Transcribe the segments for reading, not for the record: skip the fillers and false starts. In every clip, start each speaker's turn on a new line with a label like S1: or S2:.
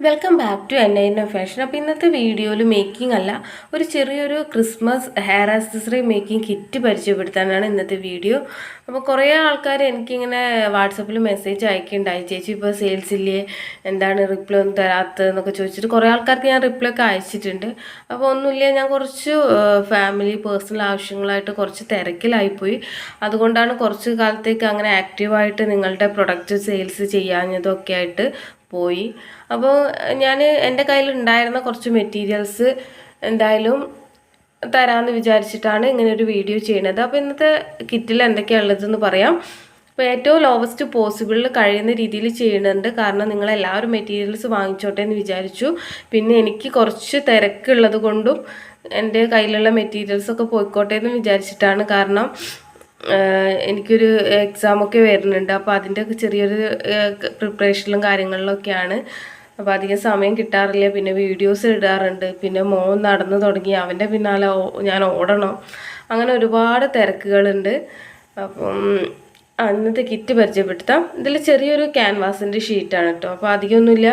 S1: Welcome back to എൻ fashion. അപ്പോൾ ഇന്നത്തെ വീഡിയോയിൽ മേക്കിംഗ് അല്ല, ഒരു ചെറിയൊരു Christmas hair accessory making kit പരിചയപ്പെടുത്താനാണ് ഇന്നത്തെ വീഡിയോ. അപ്പോൾ കുറേ ആൾക്കാർ എനിക്കിങ്ങനെ വാട്സപ്പിൽ മെസ്സേജ് അയക്കുന്നുണ്ടായി, ചേച്ചി ഇപ്പോൾ സെയിൽസ് ഇല്ലേ, എന്താണ് റിപ്ലൈ ഒന്നും തരാത്തതെന്നൊക്കെ ചോദിച്ചിട്ട് കുറേ ആൾക്കാർക്ക് ഞാൻ റിപ്ലൈ ഒക്കെ അയച്ചിട്ടുണ്ട്. അപ്പോൾ ഒന്നുമില്ല, ഞാൻ കുറച്ച് ഫാമിലി പേഴ്സണൽ ആവശ്യങ്ങളായിട്ട് കുറച്ച് തിരക്കിലായിപ്പോയി. അതുകൊണ്ടാണ് കുറച്ച് കാലത്തേക്ക് അങ്ങനെ ആക്റ്റീവായിട്ട് നിങ്ങളുടെ പ്രൊഡക്റ്റ് സെയിൽസ് ചെയ്യാഞ്ഞതൊക്കെ ആയിട്ട് പോയി. അപ്പോൾ ഞാൻ എൻ്റെ കയ്യിലുണ്ടായിരുന്ന കുറച്ച് മെറ്റീരിയൽസ് എന്തായാലും തരാമെന്ന് വിചാരിച്ചിട്ടാണ് ഇങ്ങനെ ഒരു വീഡിയോ ചെയ്യുന്നത്. അപ്പോൾ ഇന്നത്തെ കിറ്റിൽ എന്തൊക്കെയാണ് ഉള്ളതെന്ന് പറയാം. അപ്പോൾ ഏറ്റവും ലോവസ്റ്റ് പോസിബിൾ കഴിയുന്ന രീതിയിൽ ചെയ്യുന്നുണ്ട്, കാരണം നിങ്ങളെല്ലാവരും മെറ്റീരിയൽസ് വാങ്ങിച്ചോട്ടെ എന്ന് വിചാരിച്ചു. പിന്നെ എനിക്ക് കുറച്ച് തിരക്കുള്ളത് കൊണ്ടും എൻ്റെ കയ്യിലുള്ള മെറ്റീരിയൽസൊക്കെ പോയിക്കോട്ടെ എന്ന് വിചാരിച്ചിട്ടാണ്. കാരണം എനിക്കൊരു എക്സാമൊക്കെ വരുന്നുണ്ട്, അപ്പോൾ അതിൻ്റെ ചെറിയൊരു പ്രിപ്പറേഷനിലും കാര്യങ്ങളിലൊക്കെയാണ്. അപ്പോൾ അധികം സമയം കിട്ടാറില്ല. പിന്നെ വീഡിയോസ് ഇടാറുണ്ട്, പിന്നെ മോൻ നടന്നു തുടങ്ങി, അവൻ്റെ പിന്നാലെ ഞാൻ ഓടണം, അങ്ങനെ ഒരുപാട് തിരക്കുകളുണ്ട്. അപ്പം അന്നത്തെ കിറ്റ് പരിചയപ്പെടുത്താം. ഇതിൽ ചെറിയൊരു ക്യാൻവാസിൻ്റെ ഷീറ്റാണ് കേട്ടോ. അപ്പോൾ അധികമൊന്നുമില്ല,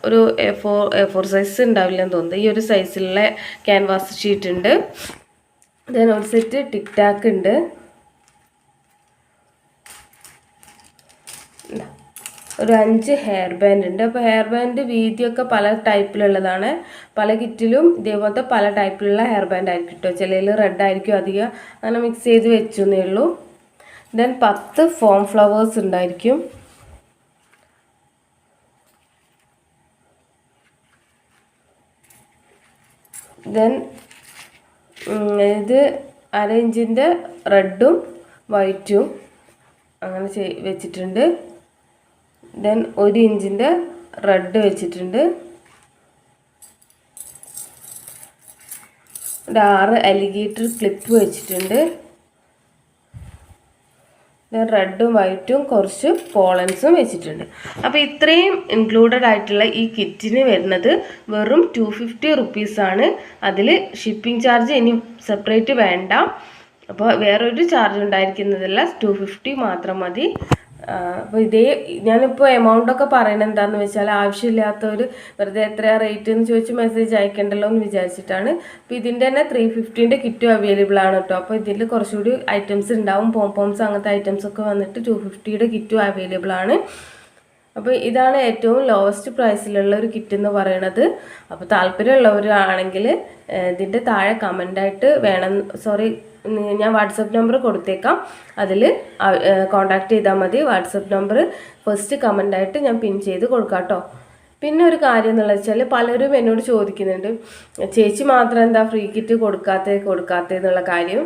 S1: ഒരു A4 സൈസ് ഉണ്ടാവില്ലെന്ന് തോന്നുന്നത്. ഈ ഒരു സൈസിലുള്ള ക്യാൻവാസ് ഷീറ്റ് ഉണ്ട്. ദെൻ ഒരു സെറ്റ് ടിക് ടാക്ക് ഉണ്ട്. ഒരു 5 ഹെയർ ബാൻഡ് ഉണ്ട്. അപ്പോൾ ഹെയർ ബാൻഡ് വീതിയൊക്കെ പല ടൈപ്പിലുള്ളതാണ്. പല കിറ്റിലും ഇതേപോലത്തെ പല ടൈപ്പിലുള്ള ഹെയർ ബാൻഡ് ആയിരിക്കും കേട്ടോ. ചിലതിൽ റെഡ് ആയിരിക്കും അധികം, അങ്ങനെ മിക്സ് ചെയ്ത് വെച്ചു എന്നേ ഉള്ളൂ. ദെൻ 10 ഫോം ഫ്ലവേഴ്സ് ഉണ്ടായിരിക്കും. ദെൻ ഇത് 1/2 ഇഞ്ചിൻ്റെ റെഡും വൈറ്റും അങ്ങനെ വെച്ചിട്ടുണ്ട്. ദെൻ 1 ഇഞ്ചിൻ്റെ റെഡ് വെച്ചിട്ടുണ്ട്. ഒരു 6 അലിഗേറ്റർ ക്ലിപ്പ് വെച്ചിട്ടുണ്ട്. ദെൻ റെഡും വൈറ്റും കുറച്ച് പോളൻസും വെച്ചിട്ടുണ്ട്. അപ്പോൾ ഇത്രയും ഇൻക്ലൂഡഡ് ആയിട്ടുള്ള ഈ കിറ്റിന് വരുന്നത് വെറും 250 റുപ്പീസാണ്. അതിൽ ഷിപ്പിംഗ് ചാർജ് ഇനി സെപ്പറേറ്റ് വേണ്ട. അപ്പോൾ വേറൊരു ചാർജ് ഉണ്ടായിരിക്കുന്നതല്ല, 250 മാത്രം മതി. അപ്പോൾ ഞാനിപ്പോൾ എമൗണ്ടൊക്കെ പറയുന്നത് എന്താണെന്ന് വെച്ചാൽ, ആവശ്യമില്ലാത്തവർ വെറുതെ എത്രയാണ് റേറ്റ് എന്ന് ചോദിച്ച് മെസ്സേജ് അയക്കണ്ടല്ലോ എന്ന് വിചാരിച്ചിട്ടാണ്. അപ്പോൾ ഇതിൻ്റെ തന്നെ 350ൻ്റെ കിറ്റും അവൈലബിൾ ആണ് കേട്ടോ. അപ്പോൾ ഇതിൽ കുറച്ചുകൂടി ഐറ്റംസ് ഉണ്ടാവും, പോംപോംസ് അങ്ങനത്തെ ഐറ്റംസൊക്കെ വന്നിട്ട് 250യുടെ കിറ്റും അവൈലബിൾ ആണ്. അപ്പോൾ ഇതാണ് ഏറ്റവും ലോവസ്റ്റ് പ്രൈസിലുള്ള ഒരു കിറ്റ് എന്ന് പറയുന്നത്. അപ്പോൾ താല്പര്യമുള്ളവരാണെങ്കിൽ ഇതിൻ്റെ താഴെ കമൻ്റായിട്ട് ഞാൻ വാട്സപ്പ് നമ്പർ കൊടുത്തേക്കാം, അതിൽ കോൺടാക്റ്റ് ചെയ്താൽ മതി. വാട്സപ്പ് നമ്പർ ഫസ്റ്റ് കമൻ്റായിട്ട് ഞാൻ പിൻ ചെയ്ത് കൊടുക്കാം കേട്ടോ. പിന്നെ ഒരു കാര്യം എന്നുള്ളത് വെച്ചാൽ, പലരും എന്നോട് ചോദിക്കുന്നുണ്ട്, ചേച്ചി മാത്രം എന്താ ഫ്രീ കിറ്റ് കൊടുക്കാത്തതെന്നുള്ള കാര്യം.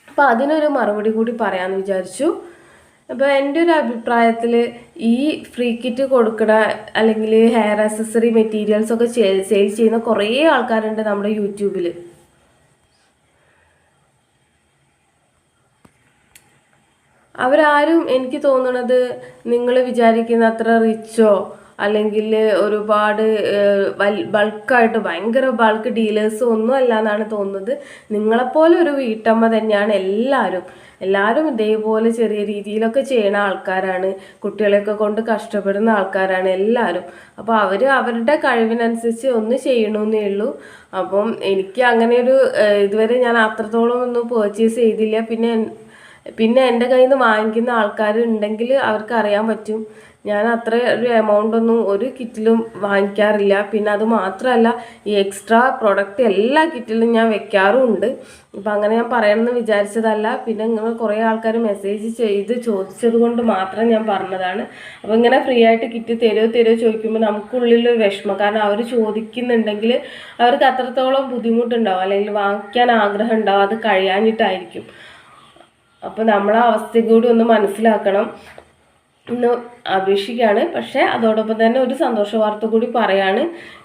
S1: അപ്പോൾ അതിനൊരു മറുപടി കൂടി പറയാമെന്ന് വിചാരിച്ചു. അപ്പോൾ എൻ്റെ ഒരു അഭിപ്രായത്തിൽ ഈ ഫ്രീ കിറ്റ് കൊടുക്കണ അല്ലെങ്കിൽ ഹെയർ ആക്സസറി മെറ്റീരിയൽസൊക്കെ സെയിൽ ചെയ്യുന്ന കുറേ ആൾക്കാരുണ്ട് നമ്മുടെ യൂട്യൂബിൽ. അവരാരും എനിക്ക് തോന്നുന്നത് നിങ്ങൾ വിചാരിക്കുന്ന അത്ര റിച്ചോ അല്ലെങ്കിൽ ഒരുപാട് ബൾക്കായിട്ട് ഭയങ്കര ബൾക്ക് ഡീലേഴ്സോ ഒന്നും അല്ല എന്നാണ് തോന്നുന്നത്. നിങ്ങളെപ്പോലെ ഒരു വീട്ടമ്മ തന്നെയാണ് എല്ലാവരും ഇതേപോലെ ചെറിയ രീതിയിലൊക്കെ ചെയ്യുന്ന ആൾക്കാരാണ്. കുട്ടികളെയൊക്കെ കൊണ്ട് കഷ്ടപ്പെടുന്ന ആൾക്കാരാണ് എല്ലാവരും. അപ്പോൾ അവരുടെ കഴിവിനനുസരിച്ച് ഒന്ന് ചെയ്യണമെന്നേ ഉള്ളൂ. അപ്പം എനിക്ക് അങ്ങനെ ഇതുവരെ ഞാൻ അത്രത്തോളം ഒന്നും പർച്ചേസ് ചെയ്തില്ല. പിന്നെ എൻ്റെ കയ്യിൽ നിന്ന് വാങ്ങിക്കുന്ന ആൾക്കാരുണ്ടെങ്കിൽ അവർക്ക് അറിയാൻ പറ്റും, ഞാൻ അത്ര ഒരു എമൗണ്ട് ഒന്നും ഒരു കിറ്റിലും വാങ്ങിക്കാറില്ല. പിന്നെ അത് മാത്രമല്ല, ഈ എക്സ്ട്രാ പ്രൊഡക്റ്റ് എല്ലാ കിറ്റിലും ഞാൻ വെക്കാറുമുണ്ട്. ഇപ്പം അങ്ങനെ ഞാൻ പറയണമെന്ന് വിചാരിച്ചതല്ല. പിന്നെ ഇങ്ങനെ കുറേ ആൾക്കാർ മെസ്സേജ് ചെയ്ത് ചോദിച്ചത് കൊണ്ട് മാത്രം ഞാൻ പറഞ്ഞതാണ്. അപ്പോൾ ഇങ്ങനെ ഫ്രീ ആയിട്ട് കിറ്റ് തരുമോ ചോദിക്കുമ്പോൾ നമുക്കുള്ളിലൊരു വിഷമം, കാരണം അവർ ചോദിക്കുന്നുണ്ടെങ്കിൽ അവർക്ക് അത്രത്തോളം ബുദ്ധിമുട്ടുണ്ടാവും, അല്ലെങ്കിൽ വാങ്ങിക്കാൻ ആഗ്രഹം ഉണ്ടാവും, അത് കഴിയാഞ്ഞിട്ടായിരിക്കും. അപ്പോൾ നമ്മളെ അവസ്ഥ കൂടി ഒന്ന് മനസ്സിലാക്കണം എന്ന് അപേക്ഷിക്കുകയാണ്. പക്ഷേ അതോടൊപ്പം തന്നെ ഒരു സന്തോഷ വാർത്ത കൂടി പറയാണ്.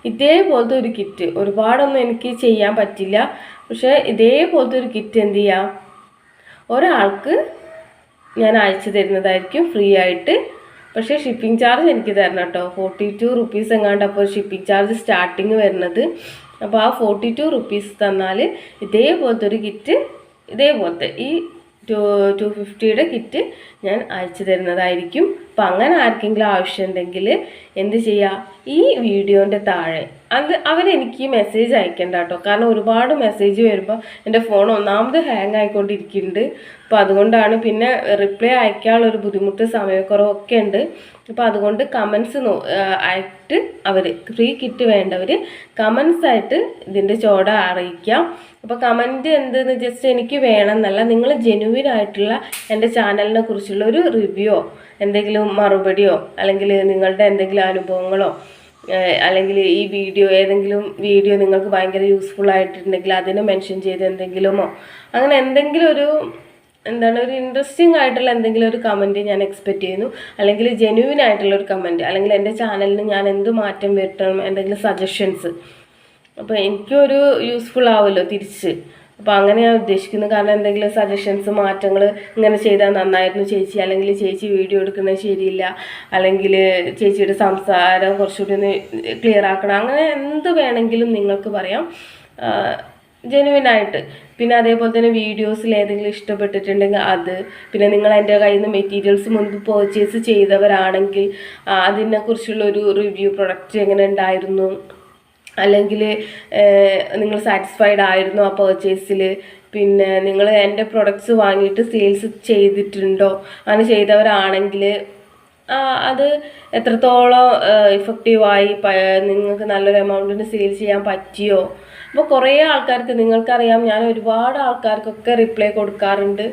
S1: ഇതേപോലത്തെ ഒരു കിറ്റ് ഒരുപാടൊന്നും എനിക്ക് ചെയ്യാൻ പറ്റില്ല, പക്ഷേ ഇതേപോലത്തെ ഒരു കിറ്റ് എന്ത് ചെയ്യാം, ഒരാൾക്ക് ഞാൻ അയച്ചു തരുന്നതായിരിക്കും ഫ്രീ ആയിട്ട്. പക്ഷേ ഷിപ്പിംഗ് ചാർജ് എനിക്ക് തരണം കേട്ടോ. 42 റുപ്പീസ് എങ്ങാണ്ട് അപ്പോൾ ഷിപ്പിംഗ് ചാർജ് സ്റ്റാർട്ടിങ് വരുന്നത്. അപ്പോൾ ആ 42 റുപ്പീസ് തന്നാൽ ഇതേപോലത്തെ ഒരു കിറ്റ്, ഇതേപോലത്തെ ഈ 250യുടെ കിറ്റ് ഞാൻ അയച്ചു തരുന്നതായിരിക്കും. അപ്പം അങ്ങനെ ആർക്കെങ്കിലും ആവശ്യമുണ്ടെങ്കിൽ എന്ത് ചെയ്യുക, ഈ വീഡിയോൻ്റെ താഴെ അവരെനിക്ക് മെസ്സേജ് അയക്കണ്ട കേട്ടോ. കാരണം ഒരുപാട് മെസ്സേജ് വരുമ്പോൾ എൻ്റെ ഫോൺ ഒന്നാമത് ഹാങ് ആയിക്കൊണ്ടിരിക്കുന്നുണ്ട്. അപ്പോൾ അതുകൊണ്ടാണ്, പിന്നെ റിപ്ലൈ അയക്കാനുള്ളൊരു ബുദ്ധിമുട്ട്, സമയക്കുറവൊക്കെ ഉണ്ട്. അപ്പോൾ അതുകൊണ്ട് കമൻസ് ആയിട്ട് ഫ്രീ കിറ്റ് വേണ്ടവർ കമൻസ് ആയിട്ട് ഇതിൻ്റെ ചോട അറിയിക്കാം. അപ്പോൾ കമൻറ്റ് എന്തെന്ന് ജസ്റ്റ് എനിക്ക് വേണമെന്നല്ല, നിങ്ങൾ ജെനുവിൻ ആയിട്ടുള്ള എൻ്റെ ചാനലിനെ കുറിച്ചുള്ള ഒരു റിവ്യൂയോ എന്തെങ്കിലും മറുപടിയോ അല്ലെങ്കിൽ നിങ്ങളുടെ എന്തെങ്കിലും അനുഭവങ്ങളോ അല്ലെങ്കിൽ ഈ ഏതെങ്കിലും വീഡിയോ നിങ്ങൾക്ക് ഭയങ്കര യൂസ്ഫുൾ ആയിട്ടുണ്ടെങ്കിൽ അതിനെ മെൻഷൻ ചെയ്ത് എന്തെങ്കിലുമോ അങ്ങനെ എന്തെങ്കിലും ഒരു ഒരു ഇൻട്രസ്റ്റിംഗ് ആയിട്ടുള്ള എന്തെങ്കിലും ഒരു കമൻറ്റ് ഞാൻ എക്സ്പെക്റ്റ് ചെയ്യുന്നു. അല്ലെങ്കിൽ ജെന്യുവിൻ ആയിട്ടുള്ള ഒരു കമൻറ്റ്, അല്ലെങ്കിൽ എൻ്റെ ചാനലിന് ഞാൻ എന്ത് മാറ്റം വരുത്തണം, എന്തെങ്കിലും സജഷൻസ്. അപ്പോൾ എനിക്കൊരു യൂസ്ഫുൾ ആവുമല്ലോ തിരിച്ച്. അപ്പോൾ അങ്ങനെ ഞാൻ ഉദ്ദേശിക്കുന്നു. കാരണം എന്തെങ്കിലും സജഷൻസ്, മാറ്റങ്ങൾ, ഇങ്ങനെ ചെയ്താൽ നന്നായിരുന്നു ചേച്ചി, അല്ലെങ്കിൽ ചേച്ചി വീഡിയോ എടുക്കുന്നത് ശരിയില്ല, അല്ലെങ്കിൽ ചേച്ചിയുടെ സംസാരം കുറച്ചുകൂടി ഒന്ന് ക്ലിയർ ആക്കണം, അങ്ങനെ എന്ത് വേണമെങ്കിലും നിങ്ങൾക്ക് പറയാം ജെനുവിനായിട്ട്. പിന്നെ അതേപോലെ തന്നെ വീഡിയോസിൽ ഏതെങ്കിലും ഇഷ്ടപ്പെട്ടിട്ടുണ്ടെങ്കിൽ അത്, പിന്നെ നിങ്ങൾ എൻ്റെ കയ്യിൽ നിന്ന് മെറ്റീരിയൽസ് മുൻപ് പർച്ചേസ് ചെയ്തവരാണെങ്കിൽ അതിനെക്കുറിച്ചുള്ളൊരു റിവ്യൂ, പ്രൊഡക്റ്റ് എങ്ങനെ ഉണ്ടായിരുന്നു, അല്ലെങ്കിൽ നിങ്ങൾ സാറ്റിസ്ഫൈഡ് ആയിരുന്നു ആ പർച്ചേസിൽ, പിന്നെ നിങ്ങൾ എൻ്റെ പ്രൊഡക്ട്സ് വാങ്ങിയിട്ട് സെയിൽസ് ചെയ്തിട്ടുണ്ടോ, അങ്ങനെ ചെയ്തവരാണെങ്കിൽ അത് എത്രത്തോളം ഇഫക്റ്റീവായി, നിങ്ങൾക്ക് നല്ലൊരു എമൗണ്ടിന് സെയിൽ ചെയ്യാൻ പറ്റിയോ. അപ്പോൾ കുറേ ആൾക്കാർക്ക്, നിങ്ങൾക്കറിയാം ഞാൻ ഒരുപാട് ആൾക്കാർക്കൊക്കെ റിപ്ലൈ കൊടുക്കാറുണ്ട്.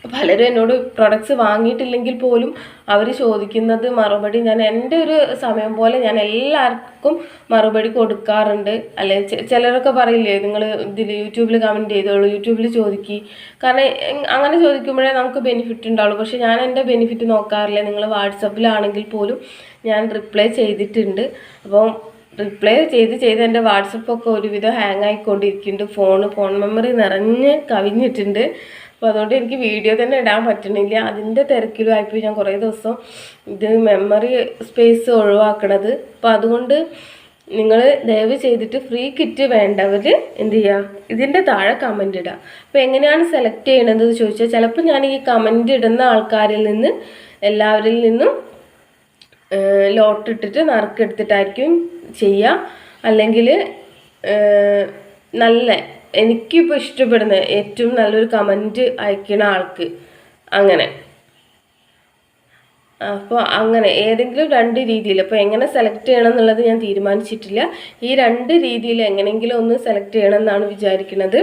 S1: പലരും എന്നോട് പ്രൊഡക്ട്സ് വാങ്ങിയിട്ടില്ലെങ്കിൽ പോലും അവർ ചോദിക്കുന്നത് മറുപടി ഞാൻ എൻ്റെ ഒരു സമയം പോലെ ഞാൻ എല്ലാവർക്കും മറുപടി കൊടുക്കാറുണ്ട്. അല്ലെ ചിലരൊക്കെ പറയില്ലേ, നിങ്ങൾ ഇതിൽ യൂട്യൂബിൽ കമൻറ്റ് ചെയ്തോളൂ, യൂട്യൂബിൽ ചോദിക്കുക, കാരണം അങ്ങനെ ചോദിക്കുമ്പോഴേ നമുക്ക് ബെനിഫിറ്റ് ഉണ്ടാവുള്ളൂ. പക്ഷേ ഞാൻ എൻ്റെ ബെനിഫിറ്റ് നോക്കാറില്ല. നിങ്ങൾ വാട്സപ്പിലാണെങ്കിൽ പോലും ഞാൻ റിപ്ലൈ ചെയ്തിട്ടുണ്ട്. അപ്പം റിപ്ലൈ ചെയ്ത് എൻ്റെ വാട്സപ്പൊക്കെ ഒരുവിധം ഹാങ് ആയിക്കൊണ്ടിരിക്കുന്നുണ്ട്. ഫോൺ മെമ്മറി നിറഞ്ഞ് കവിഞ്ഞിട്ടുണ്ട്. അപ്പോൾ അതുകൊണ്ട് എനിക്ക് വീഡിയോ തന്നെ ഇടാൻ പറ്റണില്ല. അതിൻ്റെ തിരക്കിലും ആയിപ്പോയി ഞാൻ കുറേ ദിവസം ഇത് മെമ്മറി സ്പേസ് ഒഴിവാക്കണത്. അപ്പോൾ അതുകൊണ്ട് നിങ്ങൾ ദയവ് ചെയ്തിട്ട് ഫ്രീ കിറ്റ് വേണ്ടവർ എന്ത് ചെയ്യുക, ഇതിൻ്റെ താഴെ കമൻ്റ് ഇടുക. അപ്പോൾ എങ്ങനെയാണ് സെലക്ട് ചെയ്യണതെന്ന് ചോദിച്ചാൽ, ചിലപ്പോൾ ഞാൻ ഈ കമൻ്റ് ഇടുന്ന ആൾക്കാരിൽ നിന്ന് എല്ലാവരിൽ നിന്നും ലോട്ട് ഇട്ടിട്ട് നറുക്കെടുത്തിട്ടായിരിക്കും ചെയ്യുക. അല്ലെങ്കിൽ നല്ല എനിക്കിപ്പോൾ ഇഷ്ടപ്പെടുന്ന ഏറ്റവും നല്ലൊരു കമൻറ്റ് അയക്കുന്ന ആൾക്ക് അങ്ങനെ. അപ്പോൾ അങ്ങനെ ഏതെങ്കിലും 2 രീതിയിൽ, അപ്പോൾ എങ്ങനെ സെലക്ട് ചെയ്യണം എന്നുള്ളത് ഞാൻ തീരുമാനിച്ചിട്ടില്ല. ഈ 2 രീതിയിൽ എങ്ങനെയെങ്കിലും ഒന്ന് സെലക്ട് ചെയ്യണം എന്നാണ് വിചാരിക്കുന്നത്.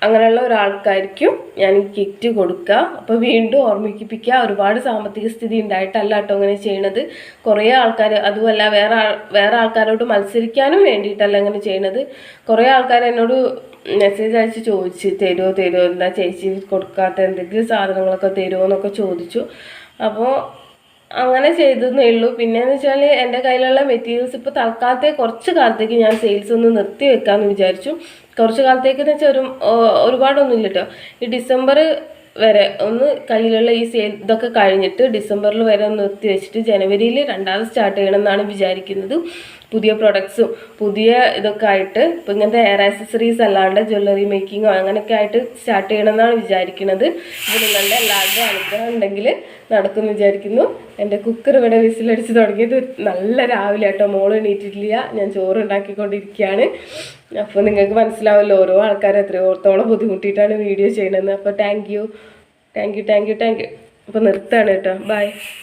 S1: അങ്ങനെയുള്ള ഒരാൾക്കായിരിക്കും ഞാൻ ഈ കിറ്റ് കൊടുക്കുക. അപ്പോൾ വീണ്ടും ഓർമ്മിപ്പിക്കുക, ഒരുപാട് സാമ്പത്തിക സ്ഥിതി ഉണ്ടായിട്ടല്ല കേട്ടോ അങ്ങനെ ചെയ്യണത്. കുറേ ആൾക്കാർ, അതുമല്ല വേറെ ആൾക്കാരോട് മത്സരിക്കാനും വേണ്ടിയിട്ടല്ല അങ്ങനെ ചെയ്യണത്. കുറേ ആൾക്കാർ എന്നോട് മെസ്സേജ് അയച്ച് ചോദിച്ച് തരുമോ എന്താ ചേച്ചി കൊടുക്കാത്ത എന്തെങ്കിലും സാധനങ്ങളൊക്കെ തരുമോ എന്നൊക്കെ ചോദിച്ചു. അപ്പോൾ അങ്ങനെ ചെയ്തതേ ഉള്ളൂ. പിന്നെയെന്ന് വെച്ചാൽ എൻ്റെ കയ്യിലുള്ള മെറ്റീരിയൽസ് ഇപ്പോൾ കുറച്ച് കാലത്തേക്ക് ഞാൻ സെയിൽസ് ഒന്ന് നിർത്തി വെക്കാമെന്ന് വിചാരിച്ചു. കുറച്ച് കാലത്തേക്കെന്ന് വെച്ചാൽ ഒരുപാടൊന്നുമില്ല കേട്ടോ. ഈ ഡിസംബർ വരെ ഒന്ന് കയ്യിലുള്ള ഈ സെയിൽ ഇതൊക്കെ കഴിഞ്ഞിട്ട് ഡിസംബറിൽ വരെ ഒന്ന് നിർത്തി വെച്ചിട്ട് ജനുവരിയിൽ രണ്ടാമത് സ്റ്റാർട്ട് ചെയ്യണം എന്നാണ് വിചാരിക്കുന്നത്. പുതിയ പ്രൊഡക്ട്സും പുതിയ ഇതൊക്കെ ആയിട്ട്, ഇപ്പോൾ ഇങ്ങനത്തെ ഹെയർ ആക്സസറീസ് അല്ലാണ്ട് ജ്വല്ലറി മേക്കിങ്ങോ അങ്ങനെയൊക്കെ ആയിട്ട് സ്റ്റാർട്ട് ചെയ്യണം എന്നാണ് വിചാരിക്കുന്നത്. അപ്പോൾ നിങ്ങളുടെ എല്ലാവരുടെയും അനുഗ്രഹം ഉണ്ടെങ്കിൽ നടക്കുമെന്ന് വിചാരിക്കുന്നു. എൻ്റെ കുക്കർ ഇവിടെ വിസിലടിച്ച് തുടങ്ങിയത് നല്ല രാവിലെ കേട്ടോ, മോള് എണീറ്റിട്ടില്ല, ഞാൻ ചോറ് ഉണ്ടാക്കിക്കൊണ്ടിരിക്കുകയാണ്. അപ്പോൾ നിങ്ങൾക്ക് മനസ്സിലാവല്ലോ ഓരോ ആൾക്കാർ എത്രയോത്തോളം ബുദ്ധിമുട്ടിയിട്ടാണ് വീഡിയോ ചെയ്യണമെന്ന്. അപ്പോൾ താങ്ക് യു. അപ്പോൾ നിർത്താണ് കേട്ടോ, ബൈ.